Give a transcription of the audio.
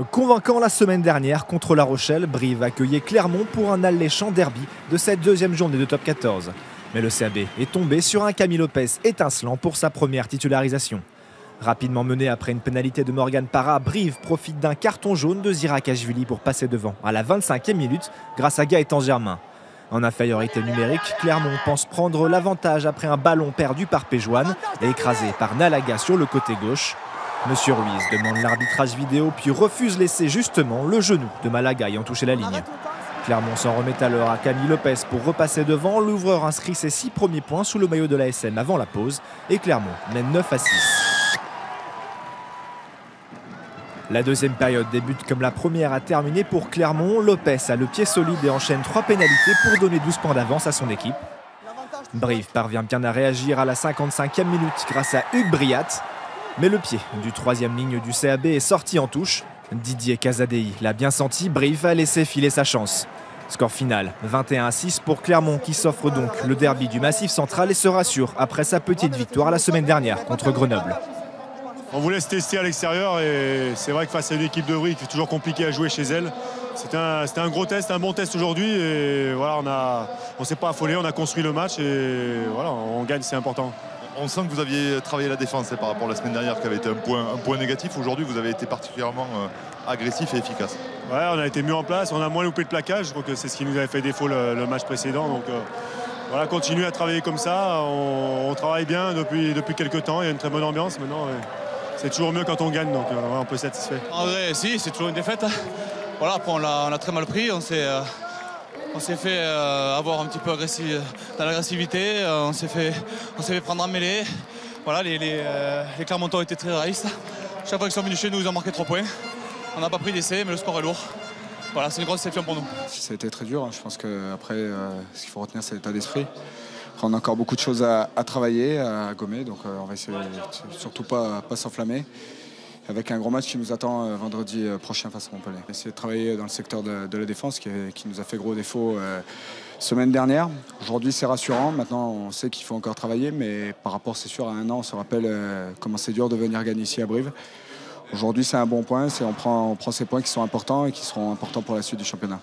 Convaincant la semaine dernière contre La Rochelle, Brive accueillait Clermont pour un alléchant derby de cette deuxième journée de top 14. Mais le CAB est tombé sur un Camille Lopez étincelant pour sa première titularisation. Rapidement mené après une pénalité de Morgan Parra, Brive profite d'un carton jaune de Zirakashvili pour passer devant à la 25e minute grâce à Gaëtan Germain. En infériorité numérique, Clermont pense prendre l'avantage après un ballon perdu par Péjoine et écrasé par Nalaga sur le côté gauche. Monsieur Ruiz demande l'arbitrage vidéo puis refuse laisser justement le genou de Malaga ayant touché la ligne. Clermont s'en remet alors à Camille Lopez pour repasser devant. L'ouvreur inscrit ses 6 premiers points sous le maillot de l'ASM avant la pause et Clermont mène 9-6. La deuxième période débute comme la première a terminé pour Clermont. Lopez a le pied solide et enchaîne 3 pénalités pour donner 12 points d'avance à son équipe. Brive parvient bien à réagir à la 55e minute grâce à Hugues Briat. Mais le pied du troisième ligne du CAB est sorti en touche. Didier Casadei l'a bien senti, Brive a laissé filer sa chance. Score final, 21-6 pour Clermont qui s'offre donc le derby du Massif Central et se rassure après sa petite victoire la semaine dernière contre Grenoble. On voulait se tester à l'extérieur et c'est vrai que face à une équipe de Brive, c'est toujours compliqué à jouer chez elle. C'était un gros test, un bon test aujourd'hui et voilà, on ne s'est pas affolé, on a construit le match et voilà, on gagne, c'est important. On sent que vous aviez travaillé la défense par rapport à la semaine dernière qui avait été un point négatif. Aujourd'hui, vous avez été particulièrement agressif et efficace. Ouais, on a été mis en place, on a moins loupé de plaquage. Je crois que c'est ce qui nous avait fait défaut le match précédent. Donc voilà, continuer à travailler comme ça. On travaille bien depuis quelques temps. Il y a une très bonne ambiance maintenant. C'est toujours mieux quand on gagne, donc on peut être satisfait. En vrai, si, c'est toujours une défaite. Voilà, après on a très mal pris. On s'est fait avoir un petit peu dans l'agressivité, on s'est fait prendre en mêlée. Voilà, les Clermontois étaient très réalistes. Chaque fois qu'ils sont venus chez nous, ils ont marqué 3 points. On n'a pas pris d'essai, mais le score est lourd. Voilà, c'est une grosse déception pour nous. Ça a été très dur. Je pense qu'après, ce qu'il faut retenir, c'est l'état d'esprit. Après, on a encore beaucoup de choses à travailler, à gommer. Donc on va essayer surtout pas s'enflammer. Avec un gros match qui nous attend vendredi prochain face à Montpellier. Essayer de travailler dans le secteur de la défense qui nous a fait gros défaut semaine dernière. Aujourd'hui c'est rassurant, maintenant on sait qu'il faut encore travailler, mais par rapport c'est sûr à un an on se rappelle comment c'est dur de venir gagner ici à Brive. Aujourd'hui c'est un bon point, on prend ces points qui sont importants et qui seront importants pour la suite du championnat.